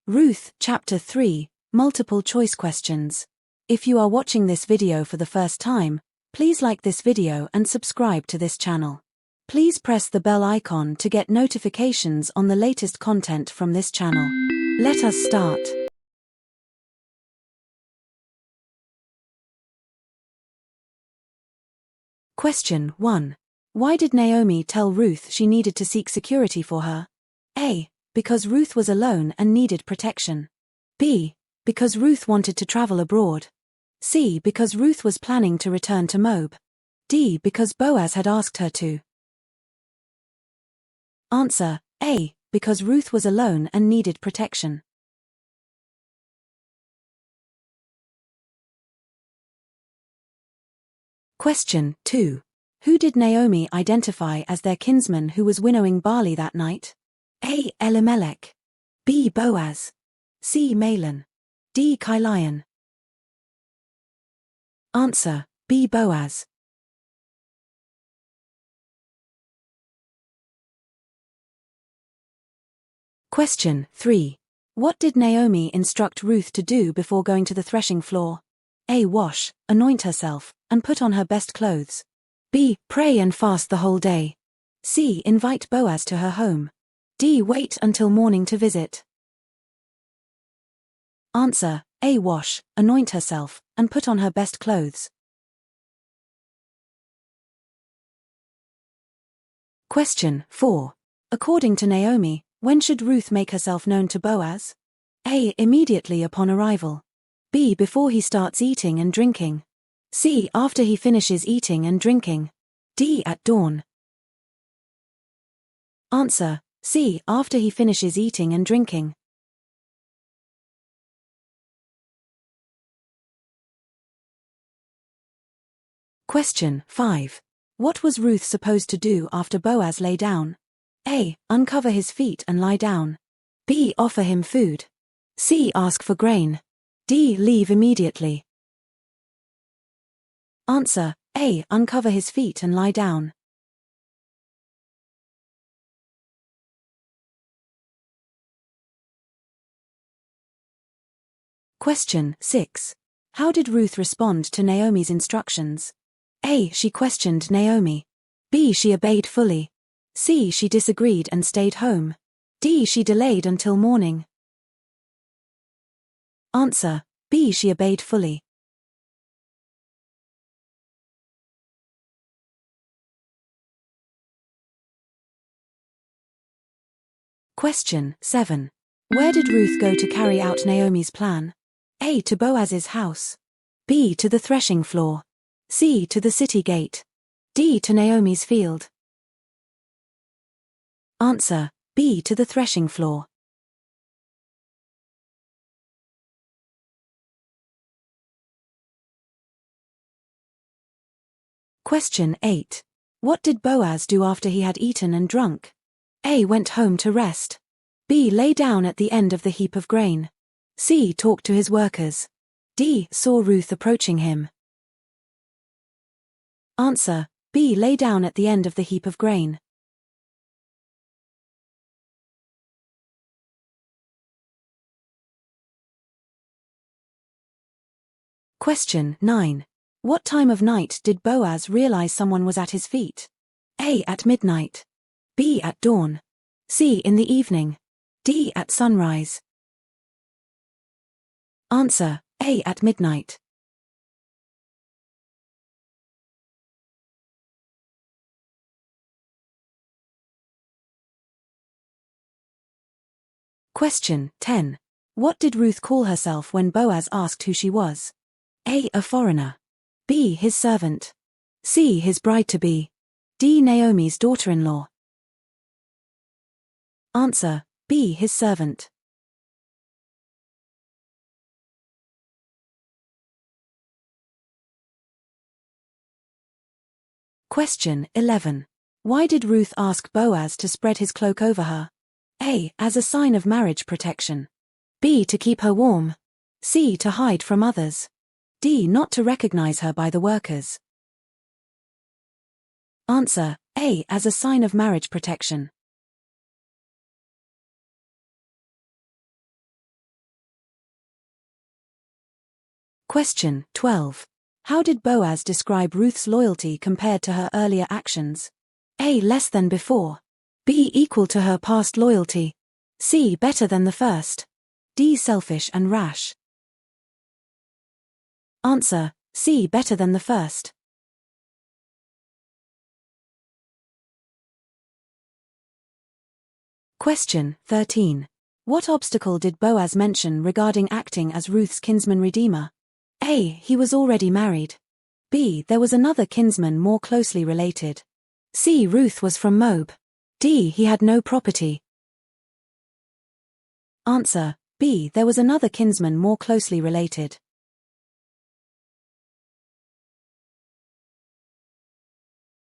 Ruth Chapter 3, Multiple Choice Questions. If you are watching this video for the first time, please like this video and subscribe to this channel. Please press the bell icon to get notifications on the latest content from this channel. Let us start. Question 1. Why did Naomi tell Ruth she needed to seek security for her? A. Because Ruth was alone and needed protection. B. Because Ruth wanted to travel abroad. C. Because Ruth was planning to return to Moab. D. Because Boaz had asked her to. Answer: A. Because Ruth was alone and needed protection. Question 2. Who did Naomi identify as their kinsman who was winnowing barley that night? A. Elimelech. B. Boaz. C. Mahlon. D. Chilion. Answer: B. Boaz. Question 3. What did Naomi instruct Ruth to do before going to the threshing floor? A. Wash, anoint herself, and put on her best clothes. B. Pray and fast the whole day. C. Invite Boaz to her home. D. Wait until morning to visit. Answer: A. Wash, anoint herself, and put on her best clothes. Question 4. According to Naomi, when should Ruth make herself known to Boaz? A. Immediately upon arrival. B. Before he starts eating and drinking. C. After he finishes eating and drinking. D. At dawn. Answer: C. After he finishes eating and drinking. Question 5. What was Ruth supposed to do after Boaz lay down? A. Uncover his feet and lie down. B. Offer him food. C. Ask for grain. D. Leave immediately. Answer: A. Uncover his feet and lie down. Question 6. How did Ruth respond to Naomi's instructions? A. She questioned Naomi. B. She obeyed fully. C. She disagreed and stayed home. D. She delayed until morning. Answer: B. She obeyed fully. Question 7. Where did Ruth go to carry out Naomi's plan? A. To Boaz's house. B. To the threshing floor. C. To the city gate. D. To Naomi's field. Answer: B. To the threshing floor. Question 8. What did Boaz do after he had eaten and drunk? A. Went home to rest. B. Lay down at the end of the heap of grain. C. Talked to his workers. D. Saw Ruth approaching him. Answer: B. Lay down at the end of the heap of grain. Question 9. What time of night did Boaz realize someone was at his feet? A. At midnight. B. At dawn. C. In the evening. D. At sunrise. Answer: A. At midnight. Question 10. What did Ruth call herself when Boaz asked who she was? A. A foreigner. B. His servant. C. His bride-to-be. D. Naomi's daughter-in-law. Answer: B. His servant. Question 11. Why did Ruth ask Boaz to spread his cloak over her? A. As a sign of marriage protection. B. To keep her warm. C. To hide from others. D. Not to recognize her by the workers. Answer: A. As a sign of marriage protection. Question 12. How did Boaz describe Ruth's loyalty compared to her earlier actions? A. Less than before. B. Equal to her past loyalty. C. Better than the first. D. Selfish and rash. Answer: C. Better than the first. Question 13. What obstacle did Boaz mention regarding acting as Ruth's kinsman redeemer? A. He was already married. B. There was another kinsman more closely related. C. Ruth was from Moab. D. He had no property. Answer: B. There was another kinsman more closely related.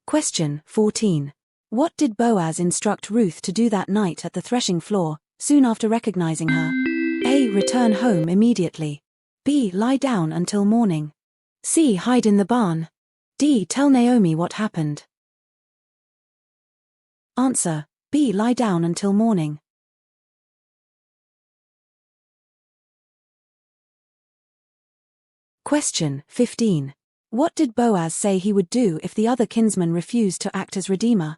Question 14. What did Boaz instruct Ruth to do that night at the threshing floor, soon after recognizing her? A. Return home immediately. B. Lie down until morning. C. Hide in the barn. D. Tell Naomi what happened. Answer: B. Lie down until morning. Question 15. What did Boaz say he would do if the other kinsman refused to act as redeemer?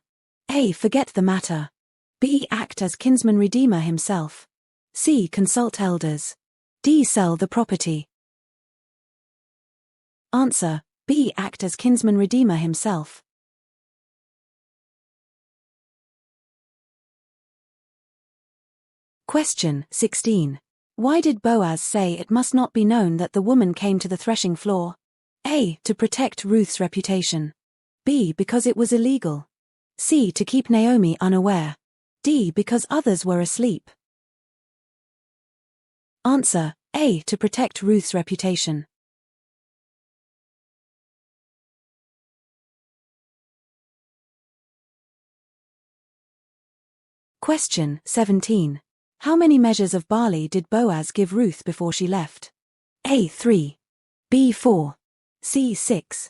A. Forget the matter. B. Act as kinsman redeemer himself. C. Consult elders. D. Sell the property. Answer: B. Act as kinsman redeemer himself. Question 16. Why did Boaz say it must not be known that the woman came to the threshing floor? A. To protect Ruth's reputation. B. Because it was illegal. C. To keep Naomi unaware. D. Because others were asleep. Answer: A. To protect Ruth's reputation. Question 17. How many measures of barley did Boaz give Ruth before she left? A. 3. B. 4. C. 6.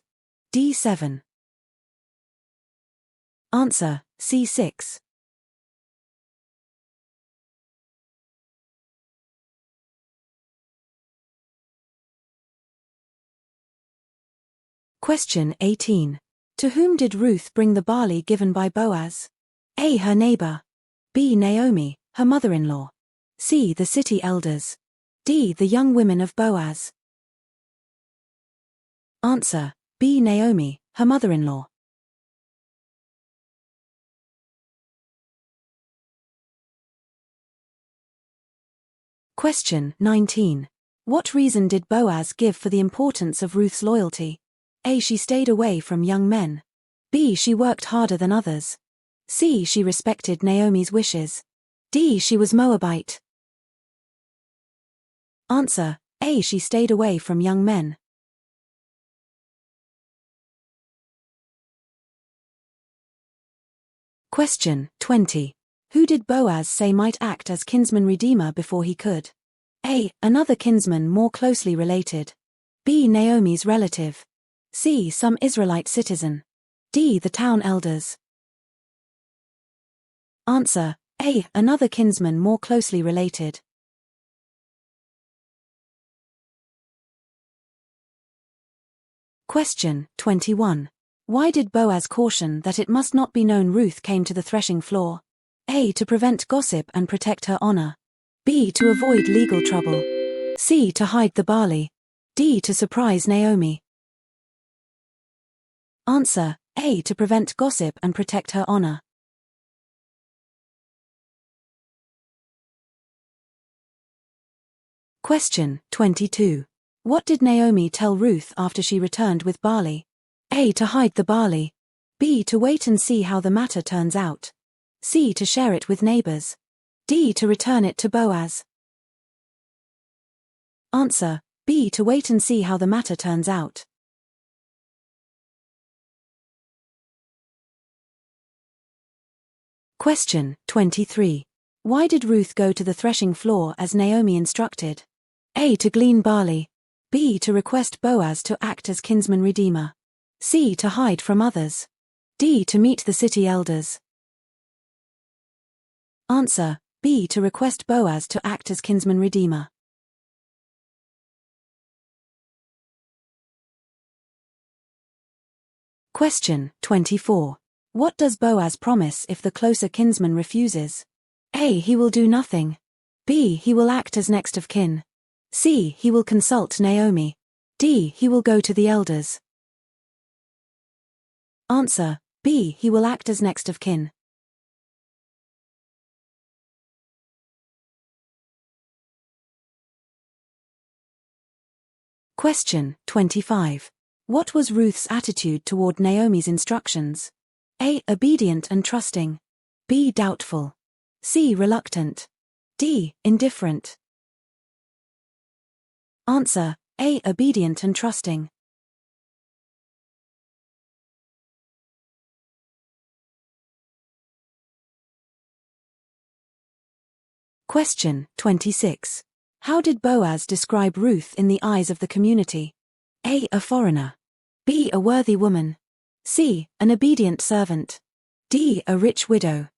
D. 7. Answer: C. 6. Question 18. To whom did Ruth bring the barley given by Boaz? A. Her neighbor. B. Naomi, her mother-in-law. C. The city elders. D. The young women of Boaz. Answer: B. Naomi, her mother-in-law. Question 19. What reason did Boaz give for the importance of Ruth's loyalty? A. She stayed away from young men. B. She worked harder than others. C. She respected Naomi's wishes. D. She was Moabite. Answer: A. She stayed away from young men. Question 20. Who did Boaz say might act as kinsman redeemer before he could? A. Another kinsman more closely related. B. Naomi's relative. C. Some Israelite citizen. D. The town elders. Answer: A. Another kinsman more closely related. Question 21. Why did Boaz caution that it must not be known Ruth came to the threshing floor? A. To prevent gossip and protect her honor. B. To avoid legal trouble. C. To hide the barley. D. To surprise Naomi. Answer: A. To prevent gossip and protect her honor. Question 22. What did Naomi tell Ruth after she returned with barley? A. To hide the barley. B. To wait and see how the matter turns out. C. To share it with neighbors. D. To return it to Boaz. Answer: B. To wait and see how the matter turns out. Question 23. Why did Ruth go to the threshing floor as Naomi instructed? A. To glean barley. B. To request Boaz to act as kinsman redeemer. C. To hide from others. D. To meet the city elders. Answer: B. To request Boaz to act as kinsman redeemer. Question 24. What does Boaz promise if the closer kinsman refuses? A. He will do nothing. B. He will act as next of kin. C. He will consult Naomi. D. He will go to the elders. Answer: B. He will act as next of kin. Question 25. What was Ruth's attitude toward Naomi's instructions? A. Obedient and trusting. B. Doubtful. C. Reluctant. D. Indifferent. Answer: A. Obedient and trusting. Question 26. How did Boaz describe Ruth in the eyes of the community? A. A foreigner. B. A worthy woman. C. An obedient servant. D. A rich widow.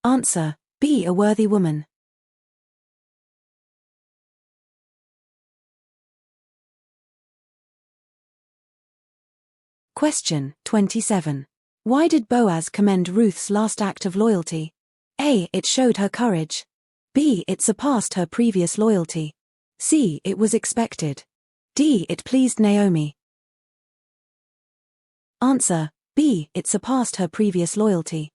Answer: B. A worthy woman. Question 27. Why did Boaz commend Ruth's last act of loyalty? A. It showed her courage. B. It surpassed her previous loyalty. C. It was expected. D. It pleased Naomi. Answer: B. It surpassed her previous loyalty.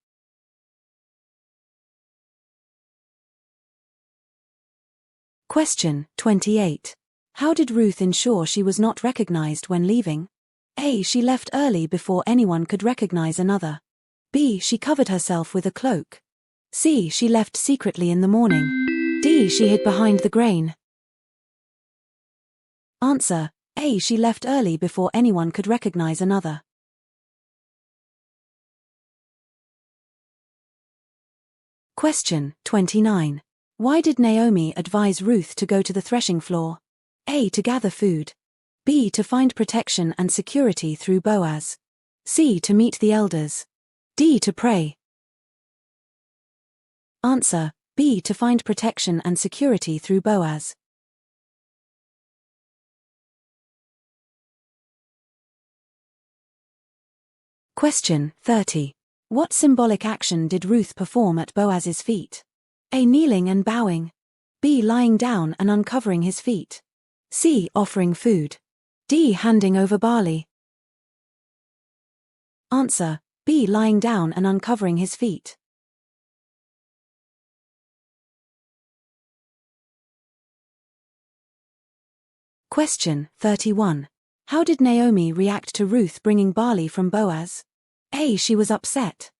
Question 28. How did Ruth ensure she was not recognized when leaving? A. She left early before anyone could recognize another. B. She covered herself with a cloak. C. She left secretly in the morning. D. She hid behind the grain. Answer: A. She left early before anyone could recognize another. Question 29. Why did Naomi advise Ruth to go to the threshing floor? A. To gather food. B. To find protection and security through Boaz. C. To meet the elders. D. To pray. Answer: B. To find protection and security through Boaz. Question 30. What symbolic action did Ruth perform at Boaz's feet? A. Kneeling and bowing. B. Lying down and uncovering his feet. C. Offering food. D. Handing over barley. Answer: B. Lying down and uncovering his feet. Question 31. How did Naomi react to Ruth bringing barley from Boaz? A. She was upset.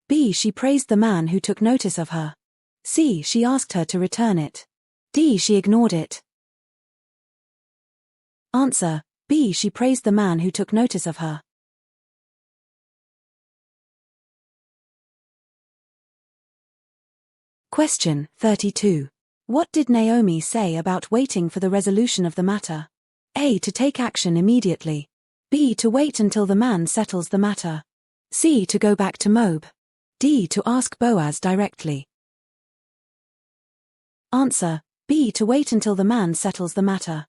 B. She praised the man who took notice of her. C. She asked her to return it. D. She ignored it. Answer: B. She praised the man who took notice of her. Question 32. What did Naomi say about waiting for the resolution of the matter? A. To take action immediately. B. To wait until the man settles the matter. C. To go back to Moab. D. To ask Boaz directly. Answer: B. To wait until the man settles the matter.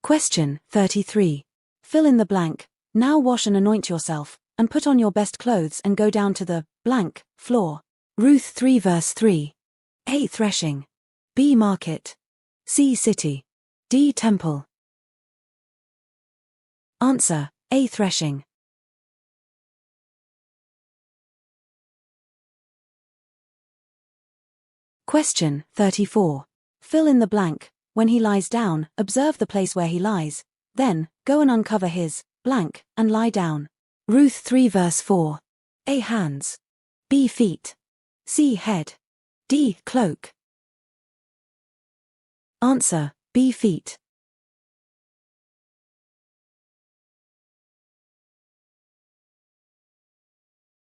Question 33. Fill in the blank. Now wash and anoint yourself, and put on your best clothes and go down to the blank floor. Ruth 3 verse 3. A. Threshing. B. Market. C. City. D. Temple. Answer: A. Threshing. Question 34. Fill in the blank. When he lies down, observe the place where he lies. Then, go and uncover his blank and lie down. Ruth 3 verse 4. A. Hands. B. Feet. C. Head. D. Cloak. Answer: B. Feet.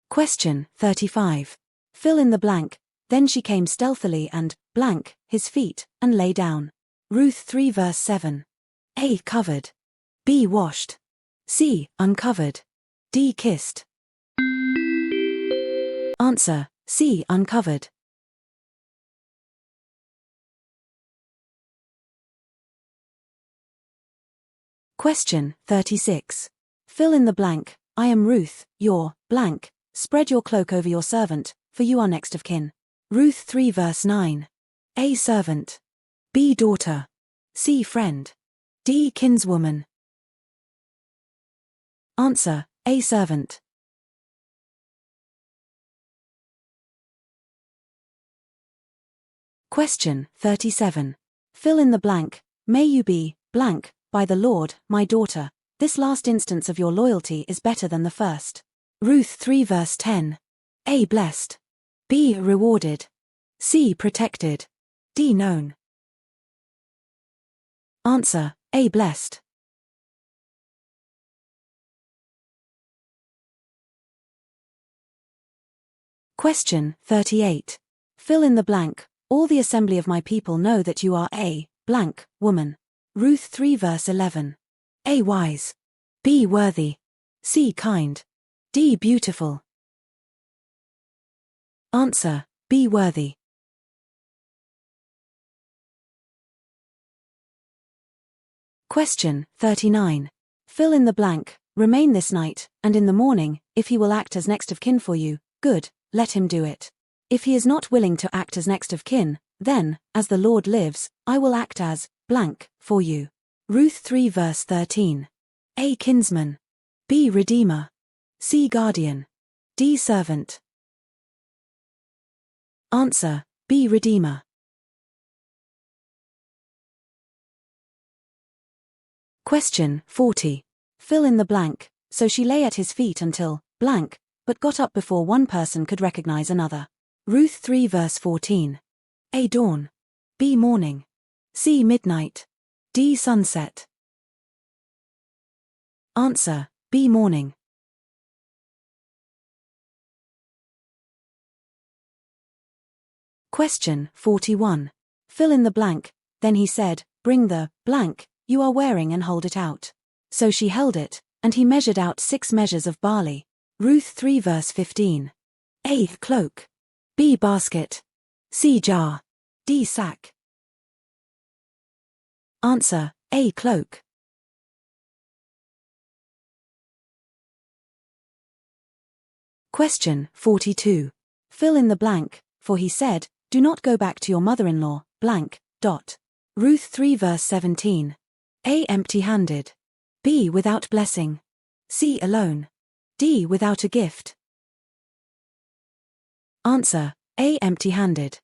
Question 35. Fill in the blank. Then she came stealthily and blank his feet and lay down. Ruth 3 verse 7. A. Covered. B. Washed. C. Uncovered. D. Kissed. Answer: C. Uncovered. Question 36. Fill in the blank. I am Ruth, your blank. Spread your cloak over your servant, for you are next of kin. Ruth 3 verse 9. A. Servant. B. Daughter. C. Friend. D. Kinswoman. Answer: A. Servant. Question 37. Fill in the blank. May you be blank by the Lord, my daughter. This last instance of your loyalty is better than the first. Ruth 3 verse 10. A. Blessed. B. Rewarded. C. Protected. D. Known. Answer: A. Blessed. Question 38. Fill in the blank. All the assembly of my people know that you are a blank woman. Ruth 3 verse 11. A. Wise. B. Worthy. C. Kind. D. Beautiful. Answer: B. Worthy. Question 39. Fill in the blank. Remain this night, and in the morning, if he will act as next of kin for you, good, let him do it. If he is not willing to act as next of kin, then, as the Lord lives, I will act as blank for you. Ruth 3 verse 13. A. Kinsman. B. Redeemer. C. Guardian. D. Servant. Answer: B. Redeemer. Question 40. Fill in the blank. So she lay at his feet until blank, but got up before one person could recognize another. Ruth 3 verse 14. A. Dawn. B. Morning. C. Midnight. D. Sunset. Answer: B. Morning. Question 41. Fill in the blank. Then he said, bring the blank you are wearing and hold it out. So she held it, and he measured out 6 measures of barley. Ruth 3 verse 15. A. Cloak. B. Basket. C. Jar. D. Sack. Answer: A. Cloak. Question 42. Fill in the blank. For he said, do not go back to your mother-in-law, blank, dot. Ruth 3 verse 17. A. Empty-handed. B. Without blessing. C. Alone. D. Without a gift. Answer: A. Empty-handed.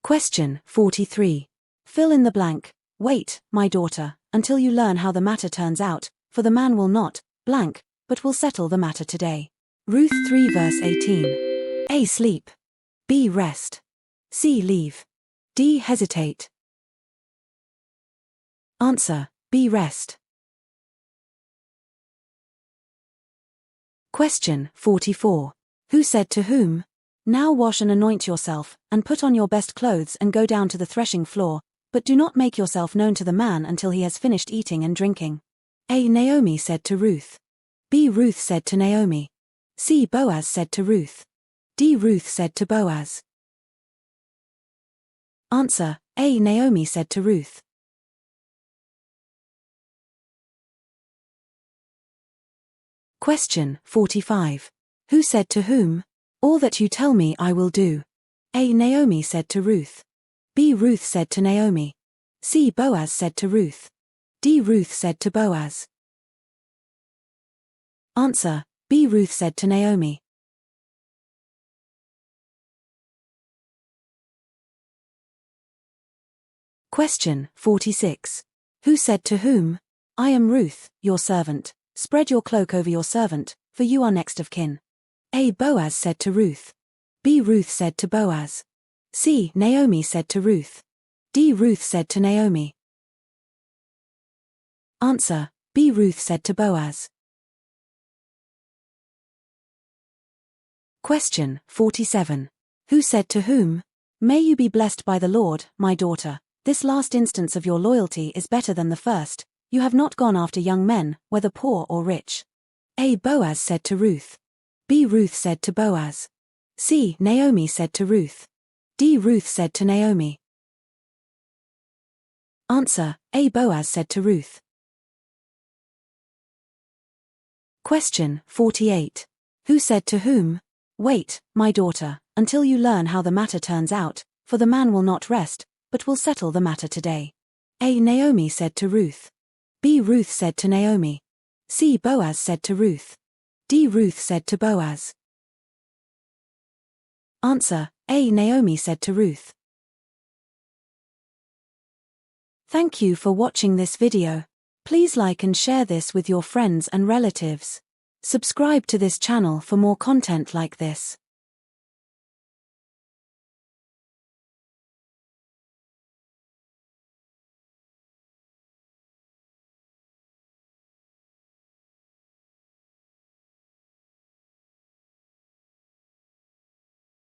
Question 43. Fill in the blank. Wait, my daughter, until you learn how the matter turns out, for the man will not, blank, but will settle the matter today. Ruth 3 verse 18. A. Sleep. B. Rest. C. Leave. D. Hesitate. Answer: B. Rest. Question 44. Who said to whom? Now wash and anoint yourself, and put on your best clothes and go down to the threshing floor, but do not make yourself known to the man until he has finished eating and drinking. A. Naomi said to Ruth. B. Ruth said to Naomi. C. Boaz said to Ruth. D. Ruth said to Boaz. Answer: A. Naomi said to Ruth. Question 45. Who said to whom? All that you tell me I will do. A. Naomi said to Ruth. B. Ruth said to Naomi. C. Boaz said to Ruth. D. Ruth said to Boaz. Answer: B. Ruth said to Naomi. Question 46. Who said to whom? I am Ruth, your servant. Spread your cloak over your servant, for you are next of kin. A. Boaz said to Ruth. B. Ruth said to Boaz. C. Naomi said to Ruth. D. Ruth said to Naomi. Answer: B. Ruth said to Boaz. Question 47. Who said to whom? May you be blessed by the Lord, my daughter. This last instance of your loyalty is better than the first. You have not gone after young men, whether poor or rich. A. Boaz said to Ruth. B. Ruth said to Boaz. C. Naomi said to Ruth. D. Ruth said to Naomi. Answer: A. Boaz said to Ruth. Question 48. Who said to whom? Wait, my daughter, until you learn how the matter turns out, for the man will not rest, but will settle the matter today. A. Naomi said to Ruth. B. Ruth said to Naomi. C. Boaz said to Ruth. D. Ruth said to Boaz. Answer: A. Naomi said to Ruth. Thank you for watching this video. Please like and share this with your friends and relatives. Subscribe to this channel for more content like this.